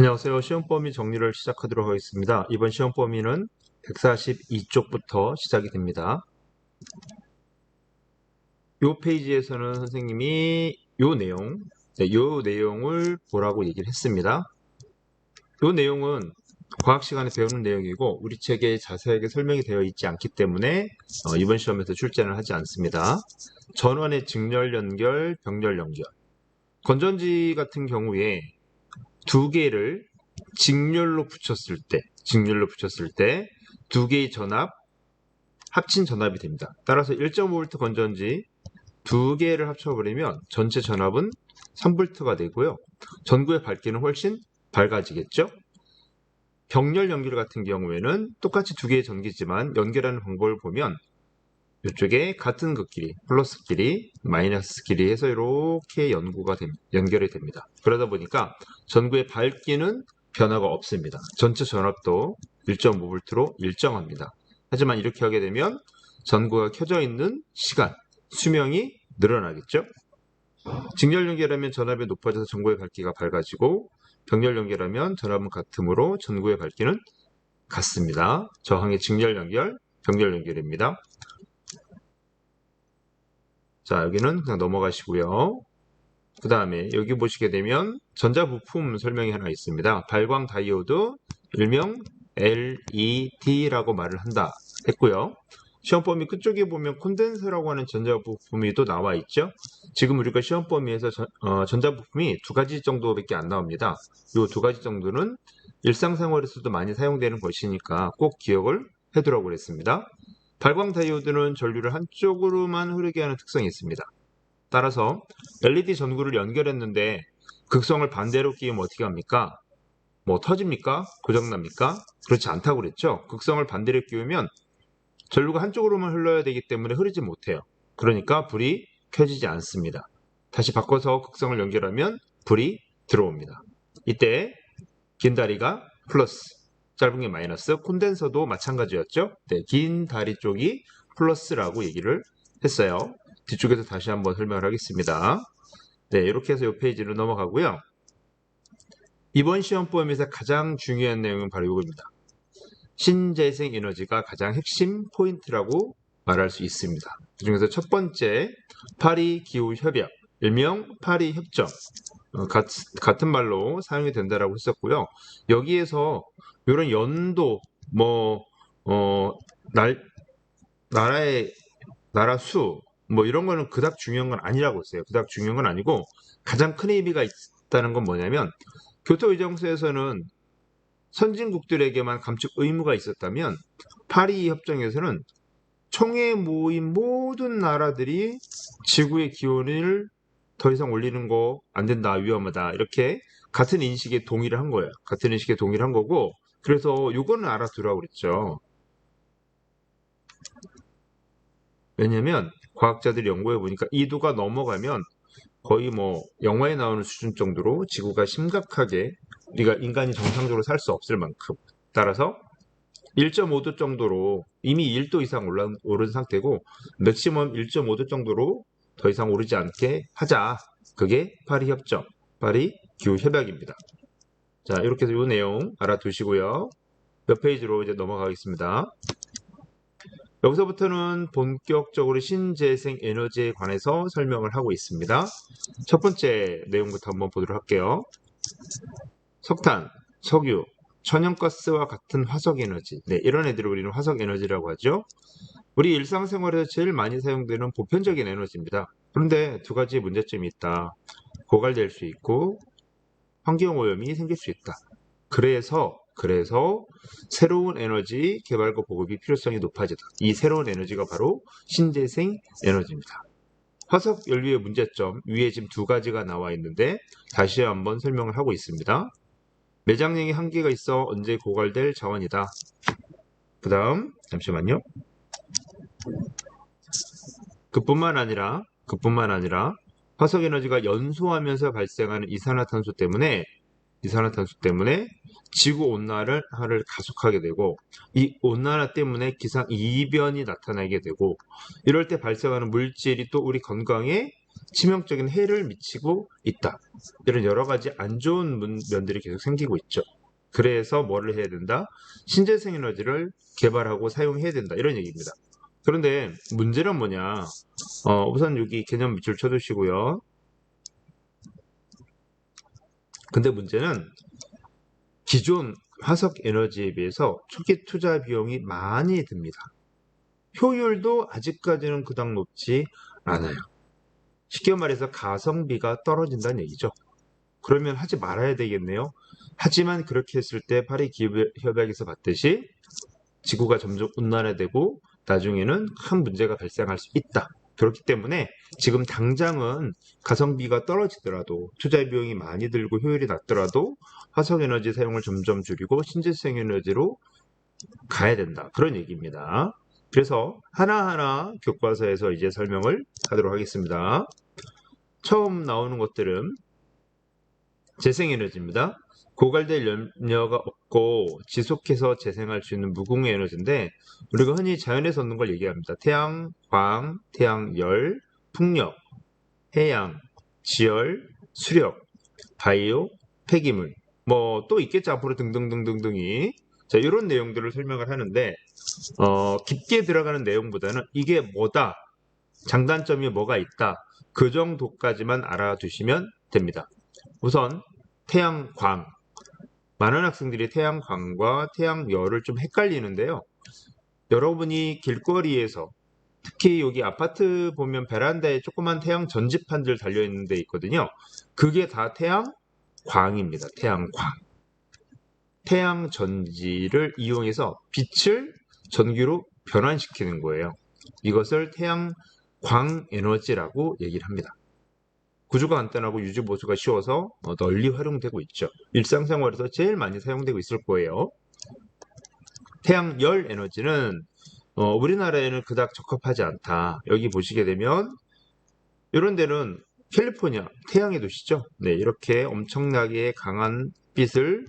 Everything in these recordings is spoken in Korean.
안녕하세요. 시험 범위 정리를 시작하도록 하겠습니다. 이번 시험 범위는 142쪽부터 시작이 됩니다. 이 페이지에서는 선생님이 이 내용을 보라고 얘기를 했습니다. 이 내용은 과학 시간에 배우는 내용이고 우리 책에 자세하게 설명이 되어 있지 않기 때문에 이번 시험에서 출제는 하지 않습니다. 전원의 직렬 연결, 병렬 연결. 건전지 같은 경우에 두 개를 직렬로 붙였을 때 두 개의 전압, 합친 전압이 됩니다. 따라서 1.5V 건전지 두 개를 합쳐버리면 전체 전압은 3V가 되고요. 전구의 밝기는 훨씬 밝아지겠죠? 병렬 연결 같은 경우에는 똑같이 두 개의 전기지만 연결하는 방법을 보면 이쪽에 같은 극끼리, 플러스 끼리, 마이너스 끼리 해서 이렇게 연결이 됩니다. 그러다 보니까 전구의 밝기는 변화가 없습니다. 전체 전압도 1.5V로 일정합니다. 하지만 이렇게 하게 되면 전구가 켜져 있는 시간, 수명이 늘어나겠죠? 직렬 연결하면 전압이 높아져서 전구의 밝기가 밝아지고 병렬 연결하면 전압은 같으므로 전구의 밝기는 같습니다. 저항의 직렬 연결, 병렬 연결입니다. 자, 여기는 그냥 넘어가시고요. 그 다음에 여기 보시게 되면 전자부품 설명이 하나 있습니다. 발광 다이오드, 일명 LED라고 말을 한다 했고요. 시험 범위 끝쪽에 보면 콘덴서라고 하는 전자부품이 또 나와 있죠. 지금 우리가 시험 범위에서 전자부품이 두 가지 정도밖에 안 나옵니다. 이 두 가지 정도는 일상생활에서도 많이 사용되는 것이니까 꼭 기억을 해두라고 그랬습니다. 발광 다이오드는 전류를 한쪽으로만 흐르게 하는 특성이 있습니다. 따라서 LED 전구를 연결했는데 극성을 반대로 끼우면 어떻게 합니까? 뭐 터집니까? 고장납니까? 그렇지 않다고 그랬죠? 극성을 반대로 끼우면 전류가 한쪽으로만 흘러야 되기 때문에 흐르지 못해요. 그러니까 불이 켜지지 않습니다. 다시 바꿔서 극성을 연결하면 불이 들어옵니다. 이때 긴 다리가 플러스, 짧은 게 마이너스, 콘덴서도 마찬가지였죠. 네, 긴 다리 쪽이 플러스라고 얘기를 했어요. 뒤쪽에서 다시 한번 설명을 하겠습니다. 네, 이렇게 해서 이 페이지로 넘어가고요. 이번 시험 범위에서 가장 중요한 내용은 바로 이겁니다. 신재생 에너지가 가장 핵심 포인트라고 말할 수 있습니다. 그 중에서 첫 번째, 파리 기후 협약, 일명 파리 협정. 같은 말로 사용이 된다라고 했었고요. 여기에서 이런 연도, 나라 수, 이런 거는 그닥 중요한 건 아니라고 했어요. 그닥 중요한 건 아니고 가장 큰 의미가 있다는 건 뭐냐면 교토의정서에서는 선진국들에게만 감축 의무가 있었다면 파리 협정에서는 총회 모인 모든 나라들이 지구의 기온을 더 이상 올리는 거 안 된다, 위험하다 이렇게 같은 인식에 동의를 한 거예요. 같은 인식에 동의를 한 거고 그래서 요거는 알아두라고 그랬죠. 왜냐면 과학자들이 연구해 보니까 2도가 넘어가면 거의 영화에 나오는 수준 정도로 지구가 심각하게 우리가 인간이 정상적으로 살 수 없을 만큼 따라서 1.5도 정도로 이미 1도 이상 오른 상태고 맥시멈 1.5도 정도로 더 이상 오르지 않게 하자. 그게 파리 협정, 파리 기후 협약입니다. 자, 이렇게 해서 이 내용 알아두시고요. 몇 페이지로 이제 넘어가겠습니다. 여기서부터는 본격적으로 신재생 에너지에 관해서 설명을 하고 있습니다. 첫 번째 내용부터 한번 보도록 할게요. 석탄, 석유, 천연가스와 같은 화석에너지. 네, 이런 애들을 우리는 화석에너지라고 하죠. 우리 일상생활에서 제일 많이 사용되는 보편적인 에너지입니다. 그런데 두 가지 문제점이 있다. 고갈될 수 있고 환경오염이 생길 수 있다. 그래서 새로운 에너지 개발과 보급이 필요성이 높아지다. 이 새로운 에너지가 바로 신재생 에너지입니다. 화석 연료의 문제점 위에 지금 두 가지가 나와 있는데 다시 한번 설명을 하고 있습니다. 매장량이 한계가 있어 언제 고갈될 자원이다. 그 다음 잠시만요. 그뿐만 아니라 화석 에너지가 연소하면서 발생하는 이산화탄소 때문에 지구 온난화를 가속하게 되고 이 온난화 때문에 기상 이변이 나타나게 되고 이럴 때 발생하는 물질이 또 우리 건강에 치명적인 해를 미치고 있다. 이런 여러 가지 안 좋은 면들이 계속 생기고 있죠. 그래서 뭐를 해야 된다? 신재생 에너지를 개발하고 사용해야 된다. 이런 얘기입니다. 그런데 문제는 뭐냐? 우선 여기 개념 밑줄 쳐두시고요. 근데 문제는 기존 화석 에너지에 비해서 초기 투자 비용이 많이 듭니다. 효율도 아직까지는 그닥 높지 않아요. 쉽게 말해서 가성비가 떨어진다는 얘기죠. 그러면 하지 말아야 되겠네요. 하지만 그렇게 했을 때 파리 기후협약에서 봤듯이 지구가 점점 온난화되고 나중에는 큰 문제가 발생할 수 있다. 그렇기 때문에 지금 당장은 가성비가 떨어지더라도 투자 비용이 많이 들고 효율이 낮더라도 화석에너지 사용을 점점 줄이고 신재생 에너지로 가야 된다. 그런 얘기입니다. 그래서 하나하나 교과서에서 이제 설명을 하도록 하겠습니다. 처음 나오는 것들은 재생에너지입니다. 고갈될 염려가 없고 지속해서 재생할 수 있는 무궁의 에너지인데 우리가 흔히 자연에서 얻는 걸 얘기합니다. 태양, 광, 태양열, 풍력, 해양, 지열, 수력, 바이오, 폐기물 뭐 또 있겠죠. 앞으로 등등등등등이 자 이런 내용들을 설명을 하는데 깊게 들어가는 내용보다는 이게 뭐다, 장단점이 뭐가 있다 그 정도까지만 알아두시면 됩니다. 우선 태양광, 많은 학생들이 태양광과 태양열을 좀 헷갈리는데요. 여러분이 길거리에서 특히 여기 아파트 보면 베란다에 조그만 태양 전지판들 달려있는 데 있거든요. 그게 다 태양광입니다. 태양광. 태양 전지를 이용해서 빛을 전기로 변환시키는 거예요. 이것을 태양광 에너지라고 얘기를 합니다. 구조가 간단하고 유지 보수가 쉬워서 널리 활용되고 있죠. 일상생활에서 제일 많이 사용되고 있을 거예요. 태양열 에너지는 우리나라에는 그닥 적합하지 않다. 여기 보시게 되면 이런 데는 캘리포니아 태양의 도시죠. 네, 이렇게 엄청나게 강한 빛을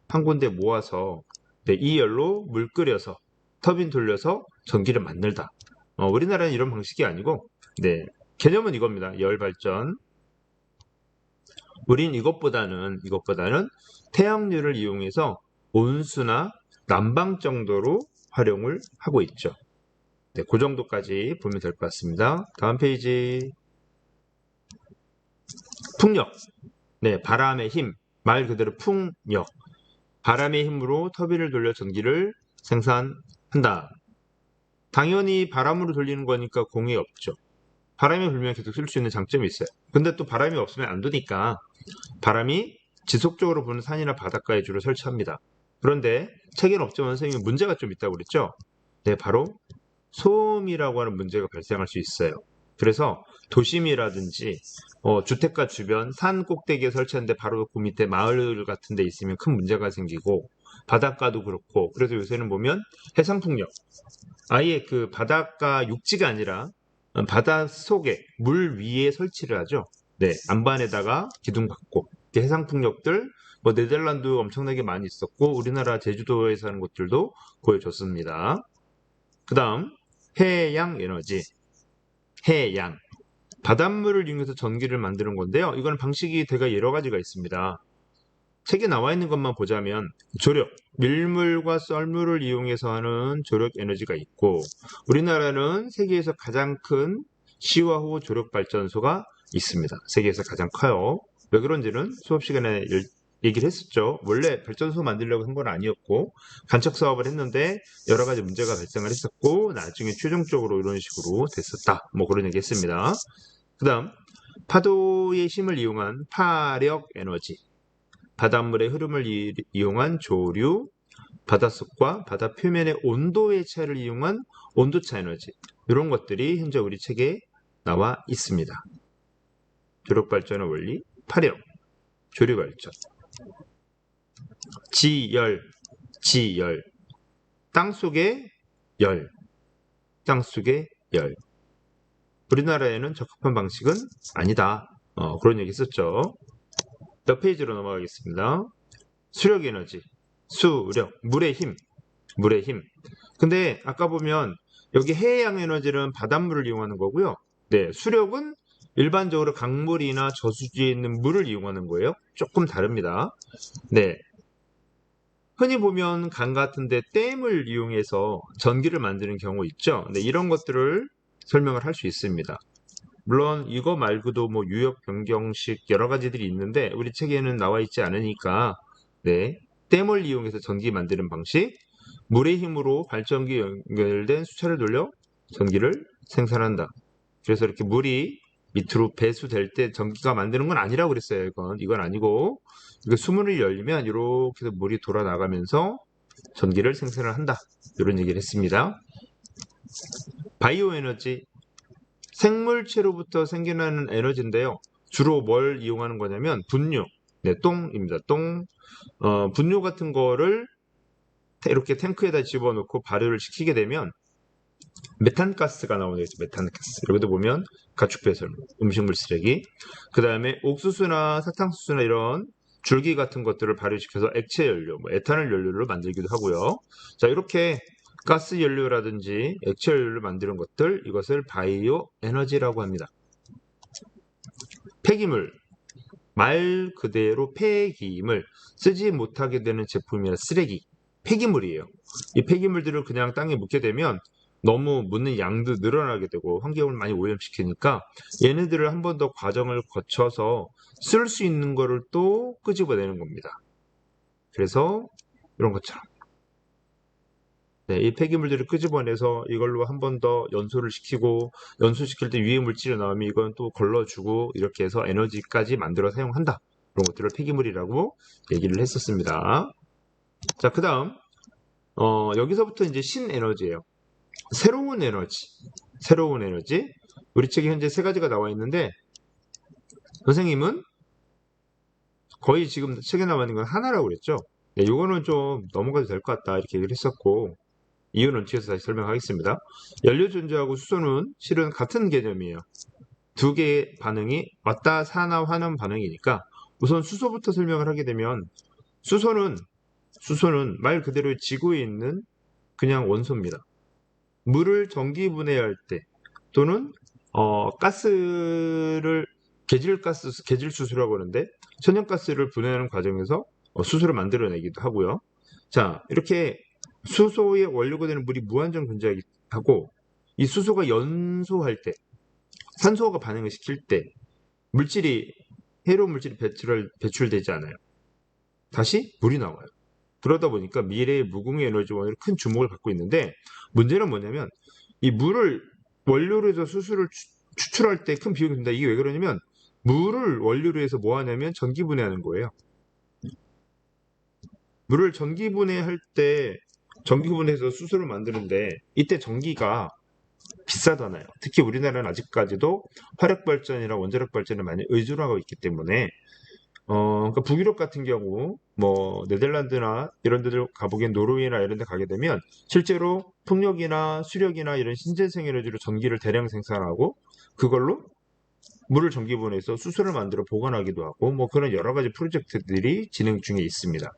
한 군데 모아서 이 열로 물 끓여서 터빈 돌려서 전기를 만들다. 우리나라는 이런 방식이 아니고 개념은 이겁니다. 열 발전. 우린 이것보다는 태양열을 이용해서 온수나 난방 정도로 활용을 하고 있죠. 그 정도까지 보면 될 것 같습니다. 다음 페이지. 풍력. 바람의 힘. 말 그대로 풍력. 바람의 힘으로 터빈을 돌려 전기를 생산한다. 당연히 바람으로 돌리는 거니까 공이 없죠. 바람이 불면 계속 쓸 수 있는 장점이 있어요. 근데 또 바람이 없으면 안 되니까 바람이 지속적으로 부는 산이나 바닷가에 주로 설치합니다. 그런데 책에는 없지만 선생님이 문제가 좀 있다고 그랬죠? 바로 소음이라고 하는 문제가 발생할 수 있어요. 그래서 도심이라든지 주택가 주변 산 꼭대기에 설치하는데 바로 그 밑에 마을 같은 데 있으면 큰 문제가 생기고 바닷가도 그렇고 그래서 요새는 보면 해상풍력 아예 그 바닷가 육지가 아니라 바닷속에 물 위에 설치를 하죠. 안반에다가 기둥 갖고 해상풍력들 네덜란드 엄청나게 많이 있었고 우리나라 제주도에서 하는 것들도 보여줬습니다. 그 다음 해양 에너지. 해양 바닷물을 이용해서 전기를 만드는 건데요. 이거는 방식이 되게 여러 가지가 있습니다. 책에 나와 있는 것만 보자면 조력, 밀물과 썰물을 이용해서 하는 조력 에너지가 있고 우리나라는 세계에서 가장 큰 시화호 조력 발전소가 있습니다. 세계에서 가장 커요. 왜 그런지는 수업 시간에 얘기를 했었죠. 원래 발전소 만들려고 한 건 아니었고 간척 사업을 했는데 여러 가지 문제가 발생을 했었고 나중에 최종적으로 이런 식으로 됐었다. 그런 얘기 했습니다. 그 다음 파도의 힘을 이용한 파력 에너지. 바닷물의 흐름을 이용한 조류, 바닷속과 바다 표면의 온도의 차이를 이용한 온도차 에너지 이런 것들이 현재 우리 책에 나와 있습니다. 조력발전의 원리, 파력, 조류발전, 지열, 땅속의 열, 우리나라에는 적합한 방식은 아니다. 그런 얘기 썼죠. 몇 페이지로 넘어가겠습니다. 수력 에너지, 수력, 물의 힘. 근데 아까 보면 여기 해양 에너지는 바닷물을 이용하는 거고요. 수력은 일반적으로 강물이나 저수지에 있는 물을 이용하는 거예요. 조금 다릅니다. 네. 흔히 보면 강 같은데 댐을 이용해서 전기를 만드는 경우 있죠. 네, 이런 것들을 설명을 할 수 있습니다. 물론 이거 말고도 뭐 유역 변경식 여러 가지들이 있는데 우리 책에는 나와 있지 않으니까 네, 댐을 이용해서 전기 만드는 방식, 물의 힘으로 발전기 연결된 수차를 돌려 전기를 생산한다. 그래서 이렇게 물이 밑으로 배수될 때 전기가 만드는 건 아니라고 그랬어요. 이건 아니고 이게 수문을 열리면 이렇게 해서 물이 돌아 나가면서 전기를 생산을 한다. 이런 얘기를 했습니다. 바이오 에너지, 생물체로부터 생겨나는 에너지인데요. 주로 뭘 이용하는 거냐면 분뇨, 네, 똥입니다. 똥, 분뇨 같은 거를 이렇게 탱크에다 집어넣고 발효를 시키게 되면 메탄가스가 나오는 거죠. 메탄가스. 여기도 보면 가축배설, 음식물 쓰레기. 그 다음에 옥수수나 사탕수수나 이런 줄기 같은 것들을 발효시켜서 액체 연료, 뭐 에탄올 연료를 만들기도 하고요. 자, 이렇게 가스 연료라든지 액체 연료를 만드는 것들, 이것을 바이오 에너지라고 합니다. 폐기물, 말 그대로 폐기물, 쓰지 못하게 되는 제품이나 쓰레기, 폐기물이에요. 이 폐기물들을 그냥 땅에 묻게 되면 너무 묻는 양도 늘어나게 되고 환경을 많이 오염시키니까 얘네들을 한 번 더 과정을 거쳐서 쓸 수 있는 거를 또 끄집어내는 겁니다. 그래서 이런 것처럼 네, 이 폐기물들을 끄집어내서 이걸로 한 번 더 연소를 시키고 연소시킬 때 유해 물질이 나오면 이건 또 걸러주고 이렇게 해서 에너지까지 만들어 사용한다. 이런 것들을 폐기물이라고 얘기를 했었습니다. 자, 그 다음 여기서부터 이제 신에너지예요. 새로운 에너지. 새로운 에너지. 우리 책에 현재 3가지가 나와 있는데 선생님은 거의 지금 책에 나와 있는 건 하나라고 그랬죠. 네, 이거는 좀 넘어가도 될 것 같다 이렇게 얘기를 했었고 이유는 뒤에서 다시 설명하겠습니다. 연료 존재하고 수소는 실은 같은 개념이에요. 두 개의 반응이 왔다 산화하는 반응이니까 우선 수소부터 설명을 하게 되면 수소는 말 그대로 지구에 있는 그냥 원소입니다. 물을 전기 분해할 때 또는 가스를 계질수소라고 하는데 천연가스를 분해하는 과정에서 수소를 만들어내기도 하고요. 자, 이렇게 수소의 원료가 되는 물이 무한정 존재하고 이 수소가 연소할 때 산소가 반응을 시킬 때 해로운 물질이 배출되지 않아요. 다시 물이 나와요. 그러다 보니까 미래의 무궁의 에너지원으로 큰 주목을 받고 있는데 문제는 뭐냐면 이 물을 원료로 해서 수소를 추출할 때 큰 비용이 든다. 이게 왜 그러냐면 물을 원료로 해서 뭐 하냐면 전기 분해하는 거예요. 물을 전기 분해할 때 전기 분해해서 수소를 만드는데 이때 전기가 비싸잖아요. 특히 우리나라는 아직까지도 화력발전이나 원자력 발전을 많이 의존하고 있기 때문에 그러니까 북유럽 같은 경우 뭐 네덜란드나 이런 데들 가보기엔 노르웨이나 이런 데 가게 되면 실제로 풍력이나 수력이나 이런 신재생 에너지로 전기를 대량 생산하고 그걸로 물을 전기 분해해서 수소를 만들어 보관하기도 하고 뭐 그런 여러 가지 프로젝트들이 진행 중에 있습니다.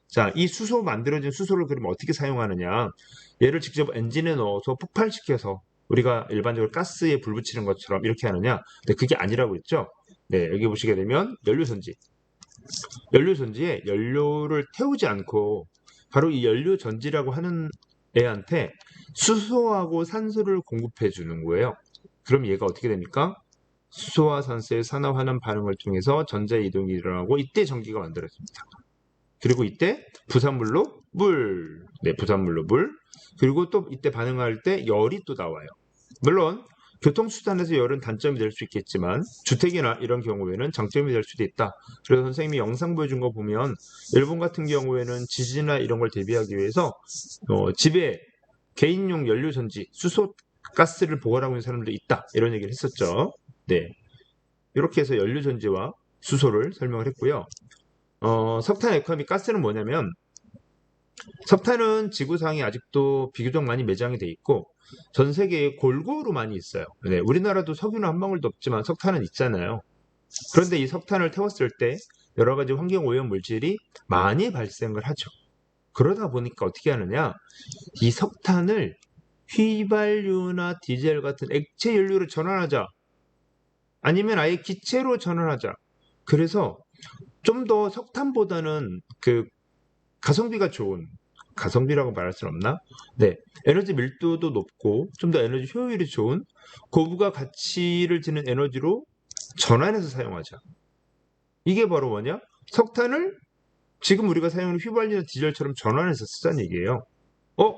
자, 이 만들어진 수소를 그러면 어떻게 사용하느냐? 얘를 직접 엔진에 넣어서 폭발시켜서 우리가 일반적으로 가스에 불 붙이는 것처럼 이렇게 하느냐? 근데 그게 아니라고 했죠? 네, 여기 보시게 되면 연료전지. 연료전지에 연료를 태우지 않고 바로 이 연료전지라고 하는 애한테 수소하고 산소를 공급해 주는 거예요. 그럼 얘가 어떻게 됩니까? 수소와 산소의 산화하는 반응을 통해서 전자 이동이 일어나고 이때 전기가 만들어집니다. 그리고 이때 부산물로 물, 네, 부산물로 물. 그리고 또 이때 반응할 때 열이 또 나와요. 물론 교통수단에서 열은 단점이 될 수 있겠지만 주택이나 이런 경우에는 장점이 될 수도 있다. 그래서 선생님이 영상 보여준 거 보면 일본 같은 경우에는 지진이나 이런 걸 대비하기 위해서 집에 개인용 연료전지, 수소 가스를 보관하고 있는 사람들이 있다. 이런 얘기를 했었죠. 네, 이렇게 해서 연료전지와 수소를 설명을 했고요. 석탄, 액화 가스는 뭐냐면 석탄은 지구상에 아직도 비교적 많이 매장이 돼 있고 전 세계에 골고루 많이 있어요. 네, 우리나라도 석유는 한 방울도 없지만 석탄은 있잖아요. 그런데 이 석탄을 태웠을 때 여러 가지 환경 오염 물질이 많이 발생을 하죠. 그러다 보니까 어떻게 하느냐? 이 석탄을 휘발유나 디젤 같은 액체 연료로 전환하자. 아니면 아예 기체로 전환하자. 그래서 좀 더 석탄보다는 그 가성비가 좋은, 가성비라고 말할 수는 없나? 네, 에너지 밀도도 높고 좀 더 에너지 효율이 좋은 고부가 가치를 지닌 에너지로 전환해서 사용하자. 이게 바로 뭐냐? 석탄을 지금 우리가 사용하는 휘발유나 디젤처럼 전환해서 쓰자는 얘기예요. 어?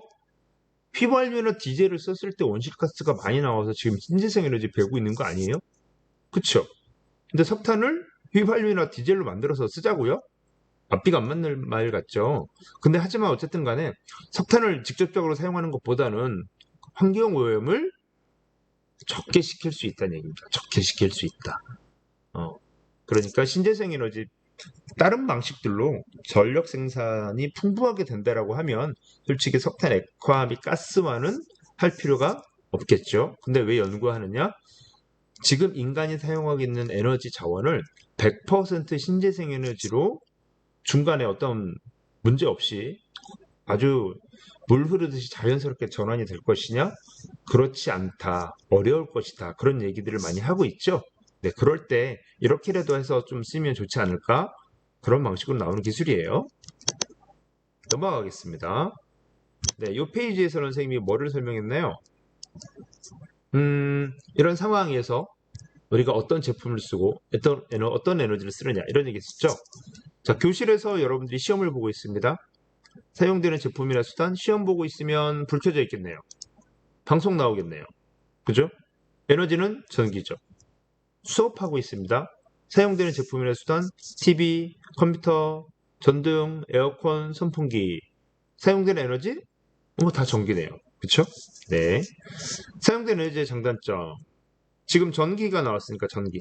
휘발유나 디젤을 썼을 때 온실가스가 많이 나와서 지금 신재생 에너지 배고 있는 거 아니에요? 그쵸? 근데 석탄을 휘발유나 디젤로 만들어서 쓰자고요? 앞뒤가 안 맞는 말 같죠? 근데 하지만 어쨌든 간에 석탄을 직접적으로 사용하는 것보다는 환경오염을 적게 시킬 수 있다는 얘기입니다. 적게 시킬 수 있다. 그러니까 신재생 에너지 다른 방식들로 전력 생산이 풍부하게 된다라고 하면 솔직히 석탄 액화 및 가스화는 할 필요가 없겠죠. 근데 왜 연구하느냐? 지금 인간이 사용하고 있는 에너지 자원을 100% 신재생 에너지로 중간에 어떤 문제 없이 아주 물 흐르듯이 자연스럽게 전환이 될 것이냐? 그렇지 않다. 어려울 것이다. 그런 얘기들을 많이 하고 있죠. 네, 그럴 때 이렇게라도 해서 좀 쓰면 좋지 않을까? 그런 방식으로 나오는 기술이에요. 넘어가겠습니다. 네, 이 페이지에서는 선생님이 뭐를 설명했나요? 이런 상황에서 우리가 어떤 제품을 쓰고 어떤 에너지를 쓰느냐 이런 얘기 했었죠. 자, 교실에서 여러분들이 시험을 보고 있습니다. 사용되는 제품이나 수단 시험 보고 있으면 불 켜져 있겠네요. 방송 나오겠네요. 그죠? 에너지는 전기죠. 수업하고 있습니다. 사용되는 제품이나 수단 TV, 컴퓨터, 전등, 에어컨, 선풍기 사용되는 에너지? 다 전기네요. 그쵸? 네. 사용되는 에너지의 장단점 지금 전기가 나왔으니까 전기.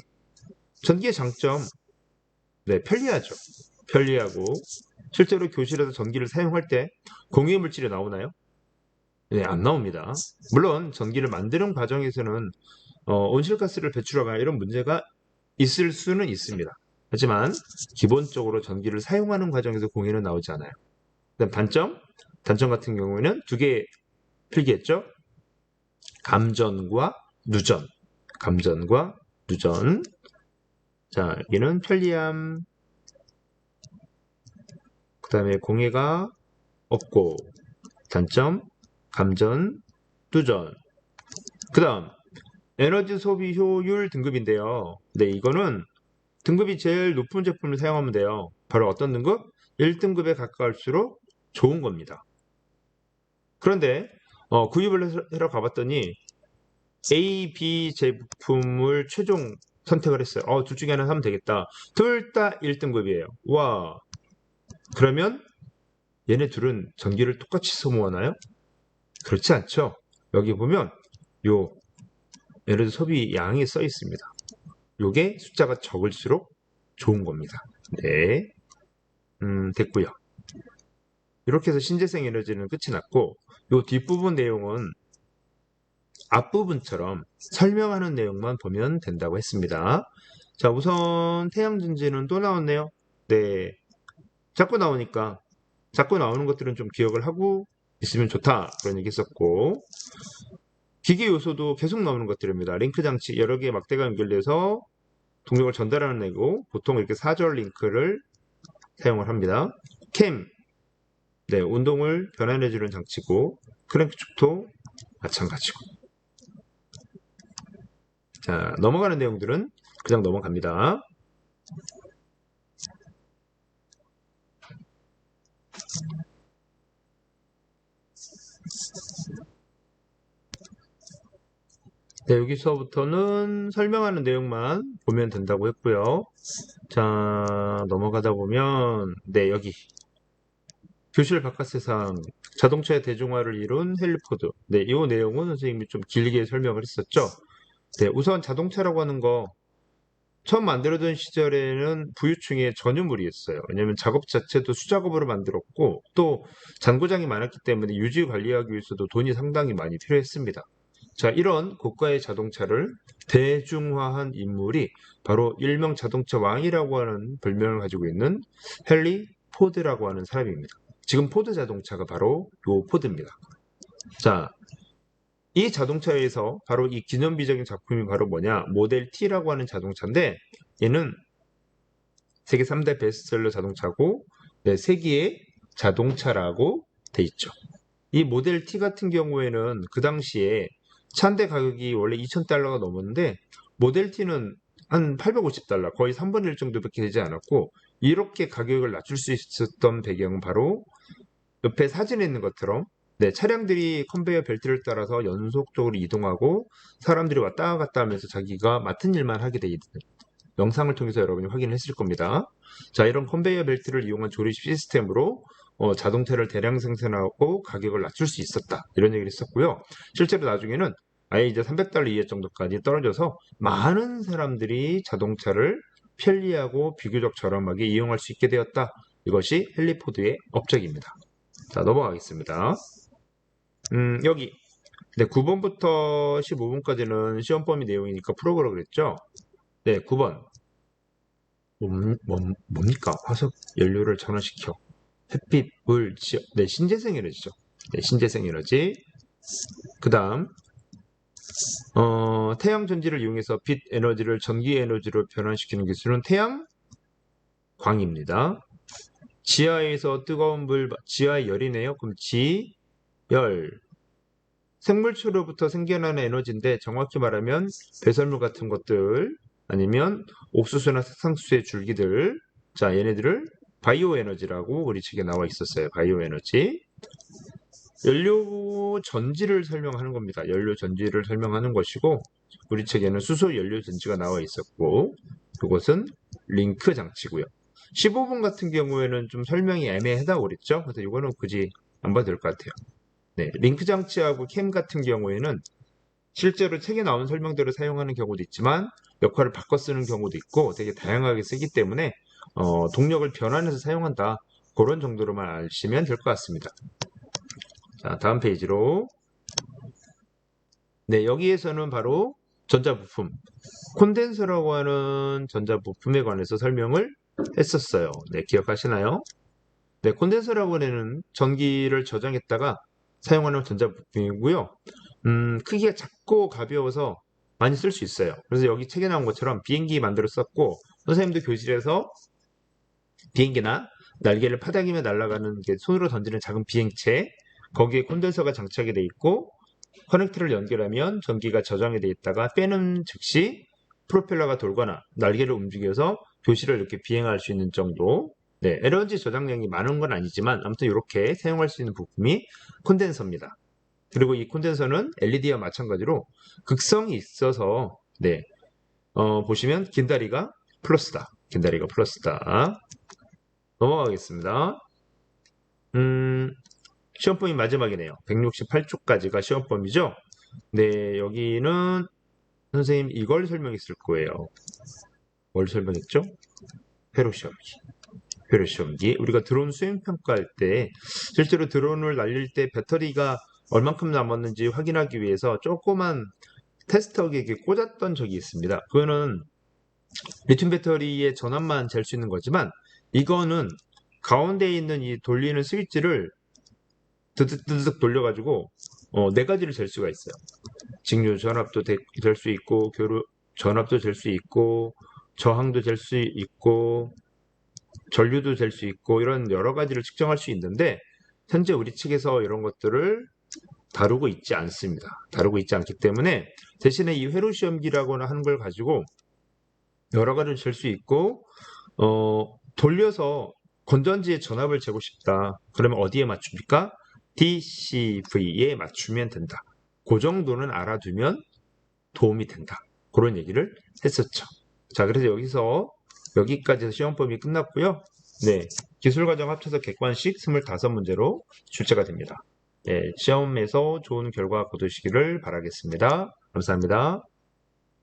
전기의 장점 네, 편리하죠. 편리하고 실제로 교실에서 전기를 사용할 때 공해 물질이 나오나요? 네, 안 나옵니다. 물론 전기를 만드는 과정에서는 온실가스를 배출하거나 이런 문제가 있을 수는 있습니다. 하지만 기본적으로 전기를 사용하는 과정에서 공해는 나오지 않아요. 그다음 단점 같은 경우에는 두 개 필기했죠. 감전과 누전. 감전과 누전. 자, 여기는 편리함. 그 다음에 공해가 없고 단점, 감전, 누전. 그 다음 에너지 소비 효율 등급인데요. 네, 이거는 등급이 제일 높은 제품을 사용하면 돼요. 바로 어떤 등급? 1등급에 가까울수록 좋은 겁니다. 그런데 구입을 하러 가봤더니 A, B 제품을 최종 선택을 했어요. 둘 중에 하나 사면 되겠다. 둘 다 1등급이에요. 와, 그러면 얘네 둘은 전기를 똑같이 소모하나요? 그렇지 않죠. 여기 보면 요 에너지 소비 양이 써 있습니다. 요게 숫자가 적을수록 좋은 겁니다. 네, 됐고요. 이렇게 해서 신재생 에너지는 끝이 났고 요 뒷부분 내용은 앞부분처럼 설명하는 내용만 보면 된다고 했습니다. 자, 우선 태양전지는 또 나왔네요. 네, 자꾸 나오니까 자꾸 나오는 것들은 좀 기억을 하고 있으면 좋다 그런 얘기 했었고 기계 요소도 계속 나오는 것들입니다. 링크 장치 여러 개의 막대가 연결돼서 동력을 전달하는 애고 보통 이렇게 사절 링크를 사용을 합니다. 캠, 네, 운동을 변환해주는 장치고 크랭크 축도 마찬가지고. 자, 넘어가는 내용들은 그냥 넘어갑니다. 네, 여기서부터는 설명하는 내용만 보면 된다고 했고요. 자, 넘어가다 보면 네, 여기 교실 바깥 세상 자동차의 대중화를 이룬 헨리 포드. 네, 이 내용은 선생님이 좀 길게 설명을 했었죠. 네, 우선 자동차라고 하는 거 처음 만들어진 시절에는 부유층의 전유물이었어요. 왜냐하면 작업 자체도 수작업으로 만들었고 또 잔고장이 많았기 때문에 유지 관리하기 위해서도 돈이 상당히 많이 필요했습니다. 자, 이런 고가의 자동차를 대중화한 인물이 바로 일명 자동차 왕이라고 하는 별명을 가지고 있는 헨리 포드라고 하는 사람입니다. 지금 포드 자동차가 바로 요 포드입니다. 자, 이 자동차에서 바로 이 기념비적인 작품이 바로 뭐냐? 모델 T라고 하는 자동차인데 얘는 세계 3대 베스트셀러 자동차고 네, 세계의 자동차라고 돼 있죠. 이 모델 T 같은 경우에는 그 당시에 차 한 대 가격이 원래 2,000달러가 넘었는데 모델 T는 한 850달러, 거의 3분의 1 정도밖에 되지 않았고 이렇게 가격을 낮출 수 있었던 배경은 바로 옆에 사진에 있는 것처럼 네, 차량들이 컨베이어 벨트를 따라서 연속적으로 이동하고 사람들이 왔다 갔다 하면서 자기가 맡은 일만 하게 돼 있는 영상을 통해서 여러분이 확인을 했을 겁니다. 자, 이런 컨베이어 벨트를 이용한 조립 시스템으로 자동차를 대량 생산하고 가격을 낮출 수 있었다. 이런 얘기를 했었고요. 실제로 나중에는 아예 이제 300달러 이하 정도까지 떨어져서 많은 사람들이 자동차를 편리하고 비교적 저렴하게 이용할 수 있게 되었다. 이것이 헨리 포드의 업적입니다. 자, 넘어가겠습니다. 여기 네, 9번부터 15번까지는 시험 범위 내용이니까 풀어보라 그랬죠? 네, 9번. 뭡니까? 화석 연료를 전환시켜 햇빛, 물, 지역. 네, 신재생 에너지죠. 네, 신재생 에너지. 그 다음 태양 전지를 이용해서 빛 에너지를 전기 에너지로 변환시키는 기술은 태양광입니다. 지하에서 뜨거운 물, 지하의 열이네요. 그럼 지열. 생물체로부터 생겨나는 에너지인데 정확히 말하면 배설물 같은 것들 아니면 옥수수나 산수수의 줄기들, 자, 얘네들을 바이오 에너지라고 우리 책에 나와 있었어요. 바이오 에너지. 연료 전지를 설명하는 겁니다. 연료 전지를 설명하는 것이고 우리 책에는 수소 연료 전지가 나와 있었고 그것은 링크 장치고요. 15번 같은 경우에는 좀 설명이 애매하다고 그랬죠. 그래서 이거는 굳이 안 봐도 될 것 같아요. 네, 링크 장치하고 캠 같은 경우에는 실제로 책에 나온 설명대로 사용하는 경우도 있지만 역할을 바꿔 쓰는 경우도 있고 되게 다양하게 쓰기 때문에 동력을 변환해서 사용한다. 그런 정도로만 아시면 될 것 같습니다. 자, 다음 페이지로. 네, 여기에서는 바로 전자부품, 콘덴서라고 하는 전자부품에 관해서 설명을 했었어요. 네, 기억하시나요? 네, 콘덴서라고 하는 전기를 저장했다가 사용하는 전자부품이고요. 크기가 작고 가벼워서 많이 쓸 수 있어요. 그래서 여기 책에 나온 것처럼 비행기 만들어 썼고 선생님도 교실에서 비행기나 날개를 파닥이며 날아가는 게 손으로 던지는 작은 비행체 거기에 콘덴서가 장착이 되어 있고 커넥터를 연결하면 전기가 저장이 되어 있다가 빼는 즉시 프로펠러가 돌거나 날개를 움직여서 교실을 이렇게 비행할 수 있는 정도. 네, 에너지 저장량이 많은 건 아니지만 아무튼 이렇게 사용할 수 있는 부품이 콘덴서입니다. 그리고 이 콘덴서는 LED와 마찬가지로 극성이 있어서 네, 보시면 긴 다리가 플러스다. 긴 다리가 플러스다. 넘어가겠습니다. 시험범위 마지막이네요. 168쪽까지가 시험범위죠. 네, 여기는 선생님 이걸 설명했을 거예요. 뭘 설명했죠? 회로시험기. 회로시험기. 우리가 드론 수행평가할 때 실제로 드론을 날릴 때 배터리가 얼만큼 남았는지 확인하기 위해서 조그만 테스터기에 꽂았던 적이 있습니다. 그거는 리튬 배터리의 전압만 잴 수 있는 거지만 이거는 가운데에 있는 이 돌리는 스위치를 드득드득 돌려가지고 네 가지를 잴 수가 있어요. 직류 전압도 잴 수 있고 교류 전압도 잴 수 있고 저항도 잴 수 있고 전류도 잴 수 있고 이런 여러 가지를 측정할 수 있는데 현재 우리 측에서 이런 것들을 다루고 있지 않습니다. 다루고 있지 않기 때문에 대신에 이 회로시험기라고 하는 걸 가지고 여러 가지를 잴 수 있고 돌려서 건전지의 전압을 재고 싶다. 그러면 어디에 맞춥니까? DCV에 맞추면 된다. 그 정도는 알아두면 도움이 된다. 그런 얘기를 했었죠. 자, 그래서 여기까지 시험 범위 끝났고요. 네, 기술과정 합쳐서 객관식 25문제로 출제가 됩니다. 네, 시험에서 좋은 결과 거두시기를 바라겠습니다. 감사합니다.